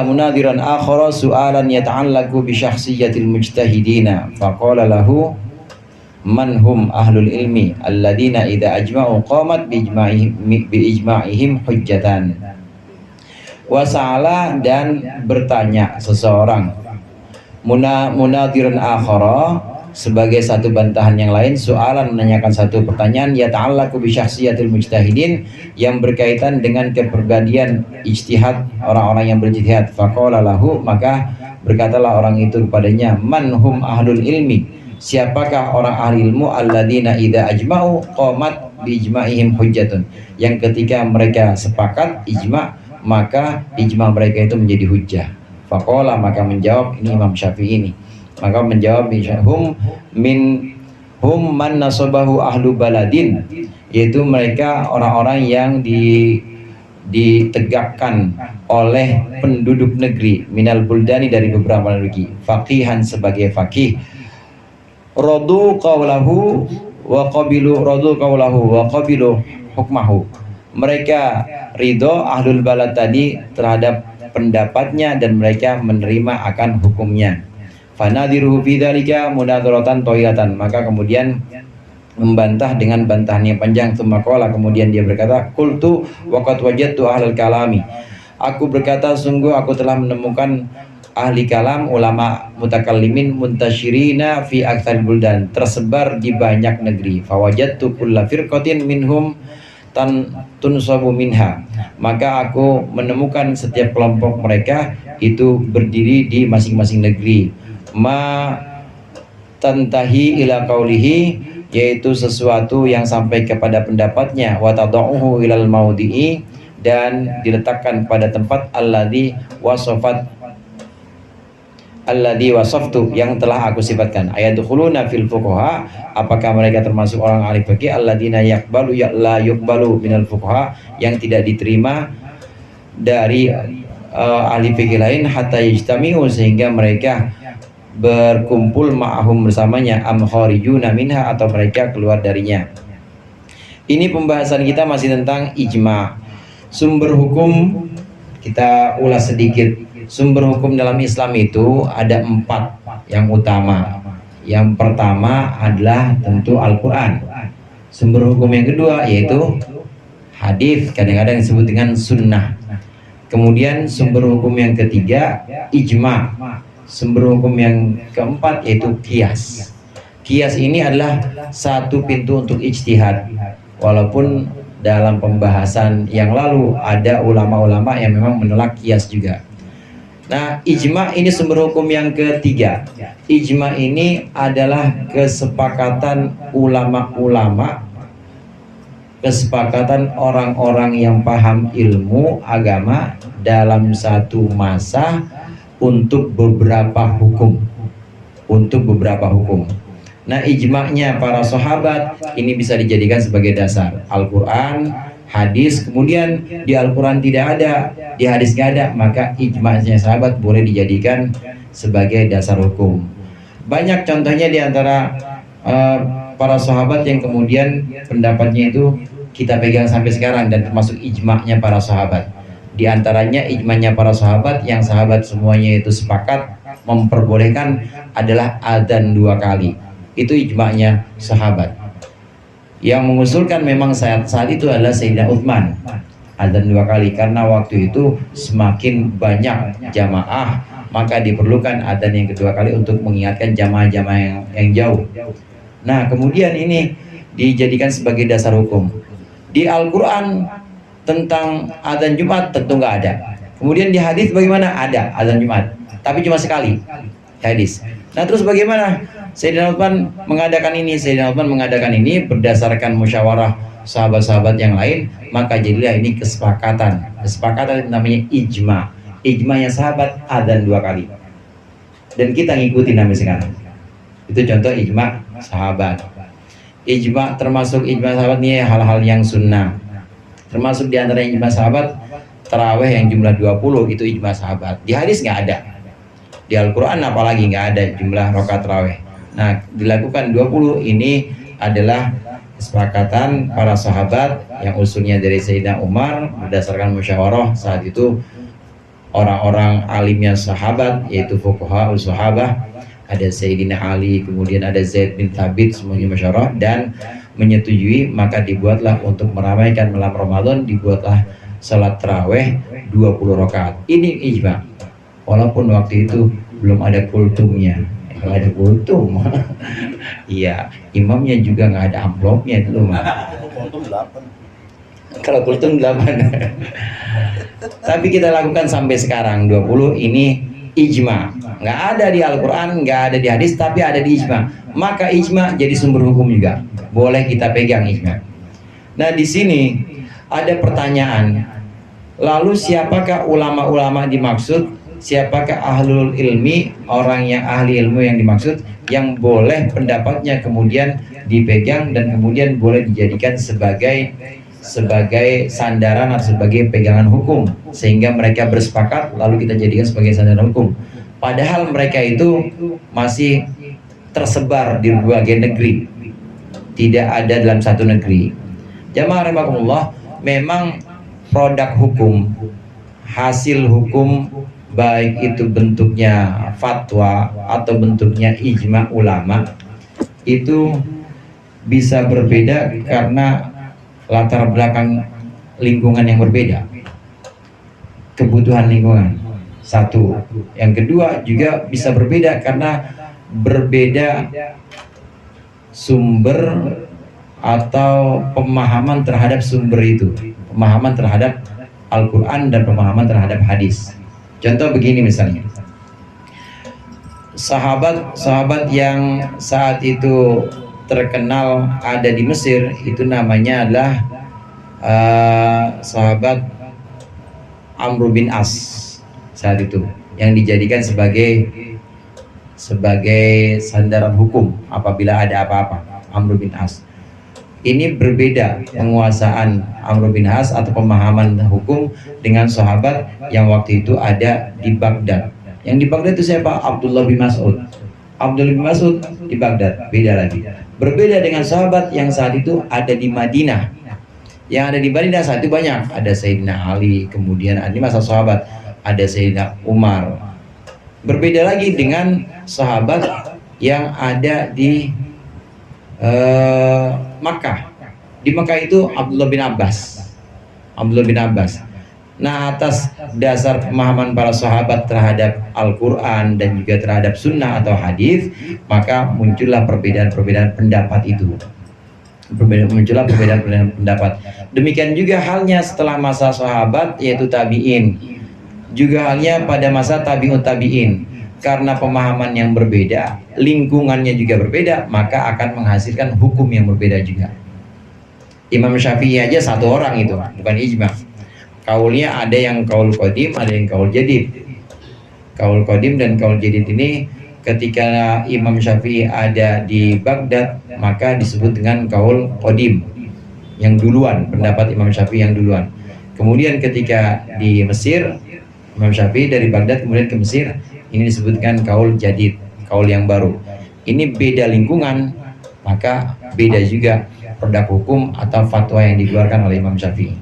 munadhiran akhara su'alan yata'allaqu bi syakhsiyatil mujtahidina faqala lahu man hum ahlul ilmi alladina idza ajma'u qamat bi ijma'ihim hujjatan. Wasa'ala, dan bertanya seseorang, munadhiran akhara, sebagai satu bantahan yang lain, soalan menanyakan satu pertanyaan, ya ta'allaqu bi syakhsiyatil mujtahidin, yang berkaitan dengan kepribadian ijtihad orang-orang yang berijtihad. Faqala lahu, maka berkatalah orang itu kepadanya, man hum ahlul ilmi, siapakah orang ahli ilmu, alladzina idza ajma'u qamat bi ijma'ihim hujjatun, yang ketika mereka sepakat ijma', maka ijma' mereka itu menjadi hujjah. Faqala, maka menjawab, ini Imam Syafi'i ini, maka menjawab, hum man nasabahu ahlu baladin, yaitu mereka orang-orang yang ditegakkan oleh penduduk negeri, minal buldani, dari beberapa negeri, faqihan, sebagai faqih, radu qawlahu wa qabilu hukmahu, mereka ridho ahlul balad tadi terhadap pendapatnya dan mereka menerima akan hukumnya. Fanadiruhu bidzalika munadzaratan thawilatan, maka kemudian membantah dengan bantahan yang panjang. Tsumaqala, kemudian dia berkata, qultu wa qad wajadtu ahlal kalami, aku berkata sungguh aku telah menemukan ahli kalam, ulama mutakallimin, muntasyirina fi aktsaril buldan, tersebar di banyak negeri. Fawajadtu kulla firqatin minhum tunsabu minha, maka aku menemukan setiap kelompok mereka itu berdiri di masing-masing negeri. Ma tantahi ila qaulihi, yaitu sesuatu yang sampai kepada pendapatnya, wa tad'uhu ilal maudi'i, dan diletakkan pada tempat alladzi wasaftu, yang telah aku sifatkan. Ayadkhuluna fil fuqaha, apakah mereka termasuk orang ahli fikih, alladzina yaqbalu la yuqbalu minal fuqaha, yang tidak diterima dari ahli fikih lain, hatta yajtami'u, sehingga mereka berkumpul, ma'ahum, bersamanya, am kharijuna minha, atau mereka keluar darinya. Ini pembahasan kita masih tentang ijma'. Sumber hukum kita ulas sedikit. Sumber hukum dalam Islam itu ada 4 yang utama. Yang pertama adalah tentu Al-Quran. Sumber hukum yang kedua yaitu hadis, kadang-kadang disebut dengan sunnah. Kemudian sumber hukum yang ketiga ijma'. Sumber hukum yang keempat yaitu qiyas. Qiyas ini adalah satu pintu untuk ijtihad, walaupun dalam pembahasan yang lalu ada ulama-ulama yang memang menolak qiyas juga. Nah, ijma' ini sumber hukum yang ketiga. Ijma' ini adalah kesepakatan ulama-ulama, kesepakatan orang-orang yang paham ilmu agama dalam satu masa untuk beberapa hukum. Nah, ijma'nya para sahabat ini bisa dijadikan sebagai dasar. Al-Quran, hadis, kemudian di Al-Quran tidak ada, di hadis tidak ada, maka ijma'nya sahabat boleh dijadikan sebagai dasar hukum. Banyak contohnya di antara para sahabat yang kemudian pendapatnya itu kita pegang sampai sekarang dan termasuk ijma'nya para sahabat. Di antaranya ijma'nya para sahabat yang sahabat semuanya itu sepakat memperbolehkan adalah adzan 2 kali. Itu ijma'nya sahabat. Yang mengusulkan memang saat itu adalah Sayyidina Utsman, adzan 2 kali, karena waktu itu semakin banyak jamaah, maka diperlukan adzan yang kedua kali untuk mengingatkan jamaah-jamaah yang jauh. Nah, kemudian ini dijadikan sebagai dasar hukum. Di Al-Quran tentang adzan Jumat tentu nggak ada. Kemudian di hadis bagaimana? Ada adzan Jumat, tapi cuma sekali hadis. Nah, terus bagaimana Sayyidina Utsman mengadakan ini berdasarkan musyawarah sahabat-sahabat yang lain, maka jadilah ini kesepakatan namanya ijma'. Ijma'nya sahabat adzan 2 kali, dan kita ngikutin sampai sekarang. Itu contoh ijma' sahabat. Ijma' termasuk ijma' sahabat ini hal-hal yang sunnah. Termasuk di antara ijma' sahabat tarawih yang jumlah 20, itu ijma' sahabat. Di hadis nggak ada, di Al-Quran apalagi nggak ada jumlah rakaat tarawih. Nah, dilakukan 20 ini adalah kesepakatan para sahabat yang usulnya dari Sayyidina Umar berdasarkan musyawarah saat itu orang-orang alimnya sahabat, yaitu fuqaha sahabah, ada Sayyidina Ali, kemudian ada Zaid bin Thabit, semuanya musyawarah dan menyetujui, maka dibuatlah untuk meramaikan malam Ramadan, dibuatlah salat tarawih 20 rakaat. Ini ijma. Walaupun waktu itu belum ada kultumnya. Kalau ada kultum, iya, imamnya juga nggak ada amplopnya dulu mah. Kalau kultum 8. Tapi kita lakukan sampai sekarang 20. Ini ijma, nggak ada di Al-Quran, nggak ada di hadis, tapi ada di ijma. Maka ijma jadi sumber hukum juga, boleh kita pegang ijma. Nah, di sini ada pertanyaan, lalu siapakah ulama-ulama dimaksud? Siapakah ahlul ilmi, orang yang ahli ilmu yang dimaksud, yang boleh pendapatnya kemudian dipegang dan kemudian boleh dijadikan sebagai sandaran atau sebagai pegangan hukum, sehingga mereka bersepakat lalu kita jadikan sebagai sandaran hukum, padahal mereka itu masih tersebar di berbagai negeri, tidak ada dalam satu negeri. Jamaah rahimakumullah, memang produk hukum, hasil hukum, baik itu bentuknya fatwa atau bentuknya ijma ulama, itu bisa berbeda karena latar belakang lingkungan yang berbeda, kebutuhan lingkungan. Satu, yang kedua juga bisa berbeda karena berbeda sumber atau pemahaman terhadap sumber itu, pemahaman terhadap Al-Quran dan pemahaman terhadap hadis. Contoh begini misalnya, sahabat yang saat itu terkenal ada di Mesir, itu namanya adalah sahabat Amr bin As saat itu, yang dijadikan sebagai sandaran hukum apabila ada apa-apa. Amr bin As ini berbeda penguasaan Amr bin As atau pemahaman hukum dengan sahabat yang waktu itu ada di Baghdad. Yang di Baghdad itu siapa? Abdullah bin Mas'ud. Abdullah bin Mas'ud di Baghdad, beda lagi. Berbeda dengan sahabat yang saat itu ada di Madinah. Yang ada di Madinah saat itu banyak. Ada Sayyidina Ali, kemudian ada masa sahabat, ada Sayyidina Umar. Berbeda lagi dengan sahabat yang ada di Makkah. Di Makkah itu Abdullah bin Abbas. Nah, atas dasar pemahaman para sahabat terhadap Al-Quran dan juga terhadap sunnah atau hadis, maka muncullah perbedaan pendapat itu. Muncullah perbedaan pendapat. Demikian juga halnya setelah masa sahabat, yaitu tabi'in. Juga halnya pada masa tabi'ut tabi'in. Karena pemahaman yang berbeda, lingkungannya juga berbeda, maka akan menghasilkan hukum yang berbeda juga. Imam Syafi'i aja satu orang itu, bukan ijma. Kaulnya ada yang kaul qadim, ada yang kaul jadid. Kaul qadim dan kaul jadid ini ketika Imam Syafi'i ada di Baghdad, maka disebut dengan kaul qadim, yang duluan, pendapat Imam Syafi'i yang duluan. Kemudian ketika di Mesir, Imam Syafi'i dari Baghdad kemudian ke Mesir, ini disebutkan kaul jadid, kaul yang baru. Ini beda lingkungan, maka beda juga produk hukum atau fatwa yang dikeluarkan oleh Imam Syafi'i.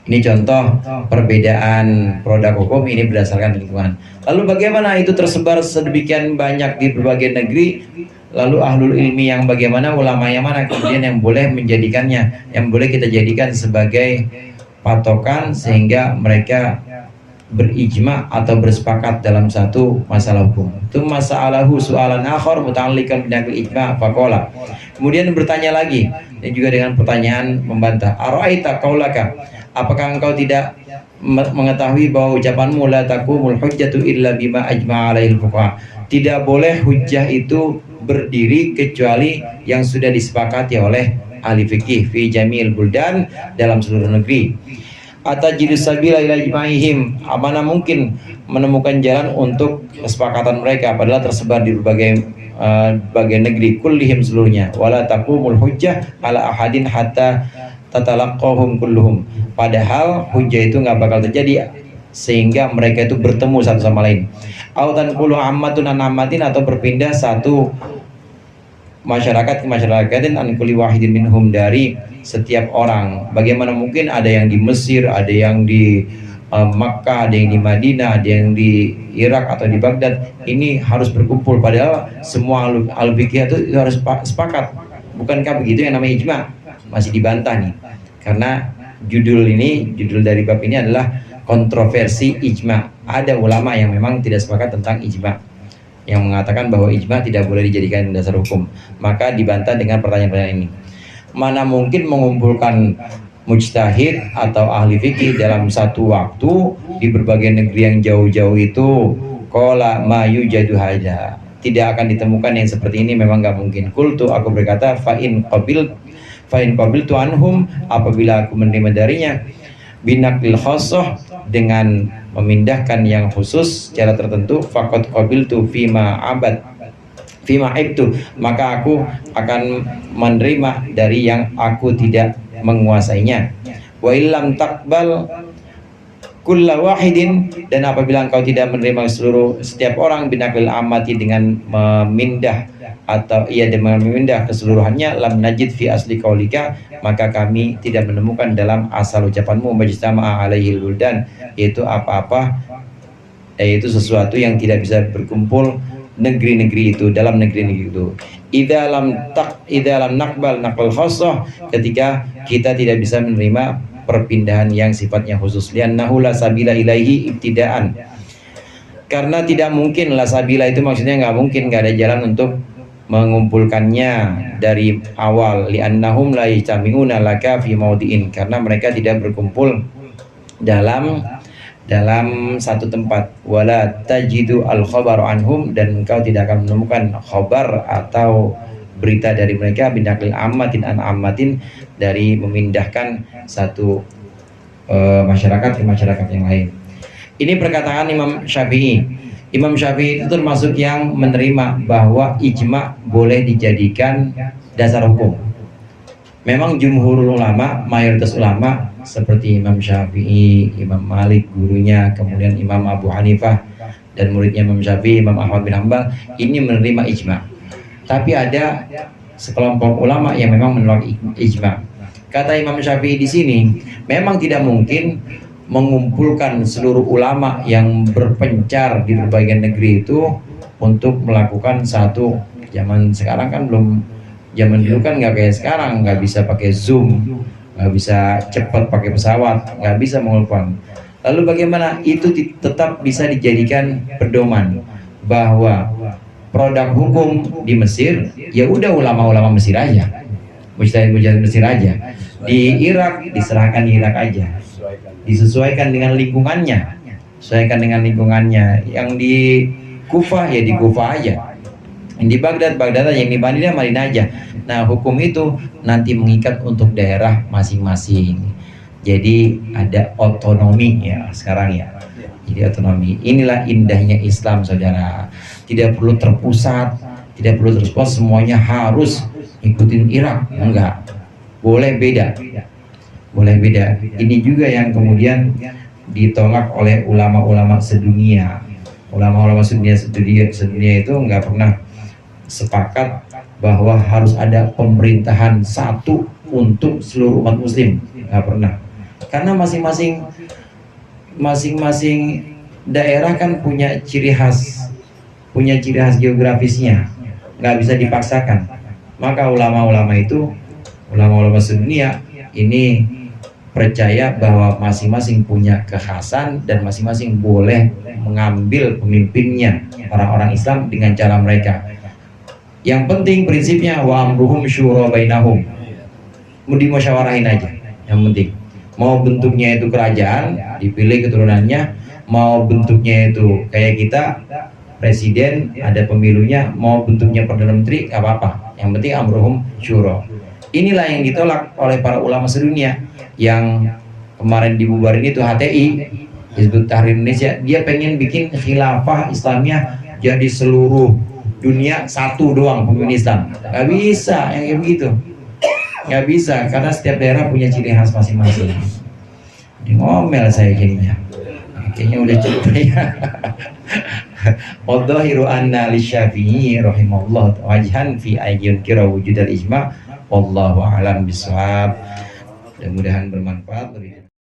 Ini contoh perbedaan produk hukum ini berdasarkan lingkungan. Lalu bagaimana itu tersebar sedemikian banyak di berbagai negeri? Lalu ahlul ilmi yang bagaimana, ulama yang mana kemudian yang boleh menjadikannya, yang boleh kita jadikan sebagai patokan sehingga mereka berijma atau bersepakat dalam satu masalah hukum. Itu masalahu soalan akhar muta'alliqan binaqil ijma faqala. Kemudian bertanya lagi, dan juga dengan pertanyaan membantah. Ara'aita qaulaka, apakah engkau tidak mengetahui bahwa ucapanmu la taqumul hujjatu illa bima ajma'a alaihil fuqaha? Tidak boleh hujjah itu berdiri kecuali yang sudah disepakati oleh ahli fikih fi jamil buldan, dalam seluruh negeri. Atajidu sabila ila ijma'ihim, mana mungkin menemukan jalan untuk kesepakatan mereka padahal tersebar di berbagai negeri, kullihim seluruhnya. Wala taqumul hujjah ala ahadin hatta tatalaqahum kulluhum, padahal hujjah itu nggak bakal terjadi sehingga mereka itu bertemu satu sama lain. Autan qulu ammatun an ammatin, atau berpindah satu masyarakat an kulli wahidin minhum, dari setiap orang. Bagaimana mungkin ada yang di Mesir, ada yang di Makkah, ada yang di Madinah, ada yang di Irak atau di Baghdad, ini harus berkumpul, padahal semua al-fikih itu harus sepakat. Bukankah begitu yang namanya ijma? Masih dibantah nih, karena judul dari bab ini adalah kontroversi ijma. Ada ulama yang memang tidak sepakat tentang ijma, yang mengatakan bahwa ijma tidak boleh dijadikan dasar hukum. Maka dibantah dengan pertanyaan-pertanyaan ini. Mana mungkin mengumpulkan mujtahid atau ahli fikih dalam satu waktu di berbagai negeri yang jauh-jauh itu? Qala ma yujadu hadza, tidak akan ditemukan yang seperti ini, memang nggak mungkin. Qultu, aku berkata, fa in qabiltu anhum, apabila aku menerima darinya, binaqlil khassah, dengan memindahkan yang khusus secara tertentu, faqad qabiltu fima ibtu, maka aku akan menerima dari yang aku tidak menguasainya. Wa illam taqbal kulla wahidin, dan apabila engkau tidak menerima setiap orang, binaqlil amati, dengan memindah atau dengan memindah keseluruhannya, lam najid fi asli qaulika, maka kami tidak menemukan dalam asal ucapanmu, majtama'a alaihil buldan, yaitu yaitu sesuatu yang tidak bisa berkumpul negeri-negeri itu, dalam negeri-negeri itu. Idza lam naqbal naqal khassah, ketika kita tidak bisa menerima perpindahan yang sifatnya khusus. Li'annahu la sabila ilaihi ibtidaan, karena tidak mungkin, la sabila itu maksudnya nggak mungkin, nggak ada jalan untuk mengumpulkannya dari awal. Li'annahum la yajtami'una laka fi maudi'in, karena mereka tidak berkumpul dalam satu tempat. Wala tajidu al khabaru anhum, dan engkau tidak akan menemukan khabar atau berita dari mereka, binaqlil ammatin an ammatin, dari memindahkan satu masyarakat ke masyarakat yang lain. Ini perkataan Imam Syafi'i. Imam Syafi'i itu termasuk yang menerima bahwa ijma boleh dijadikan dasar hukum. Memang jumhur ulama, mayoritas ulama seperti Imam Syafi'i, Imam Malik gurunya, kemudian Imam Abu Hanifah dan muridnya Imam Syafi'i, Imam Ahmad bin Hanbal, ini menerima ijma. Tapi ada sekelompok ulama yang memang menolak ijma. Kata Imam Syafi'i di sini, memang tidak mungkin mengumpulkan seluruh ulama yang berpencar di berbagai negeri itu untuk melakukan satu. Zaman sekarang kan belum, zaman dulu kan nggak kayak sekarang, nggak bisa pakai Zoom, nggak bisa cepat pakai pesawat, nggak bisa mengumpulkan. Lalu bagaimana itu tetap bisa dijadikan pedoman bahwa produk hukum di Mesir, ya udah ulama-ulama Mesir aja, mujtahid-mujtahid Mesir aja. Di Irak diserahkan di Irak aja, disesuaikan dengan lingkungannya, Yang di Kufah ya di Kufah aja, yang di Baghdad aja, yang di Madinah aja. Nah, hukum itu nanti mengikat untuk daerah masing-masing. Jadi ada otonomi ya sekarang ya. Jadi otonomi. Inilah indahnya Islam, saudara. Tidak perlu terpusat, tidak perlu terpusat semuanya harus ikutin Irak, enggak. Boleh beda. Ini juga yang kemudian ditolak oleh ulama-ulama sedunia. Ulama-ulama sedunia itu nggak pernah sepakat bahwa harus ada pemerintahan satu untuk seluruh umat muslim, nggak pernah. Karena masing-masing daerah kan punya ciri khas geografisnya, nggak bisa dipaksakan. Maka ulama-ulama sedunia ini percaya bahwa masing-masing punya kekhasan dan masing-masing boleh mengambil pemimpinnya, orang-orang Islam dengan cara mereka. Yang penting prinsipnya wa amruhum syura bainahum, dimusyawarahin aja. Yang penting mau bentuknya itu kerajaan dipilih keturunannya, mau bentuknya itu kayak kita presiden ada pemilunya, mau bentuknya perdana menteri nggak apa-apa, yang penting amruhum syura. Inilah yang ditolak oleh para ulama sedunia. Yang kemarin dibubarin itu HTI, Hizbut Tahrir Indonesia, dia pengen bikin khilafah Islamnya jadi seluruh dunia satu doang pemimpin Islam. Nggak bisa yang kayak begitu, nggak bisa, karena setiap daerah punya ciri khas masing-masing. Ngomel saya kayaknya udah cukup ya. Wadzahiru anna lisyafi'i rahimahullah wajhan fi ayyun kira wujudal ijma' wallahu a'lam bishawab. Mudah-mudahan bermanfaat.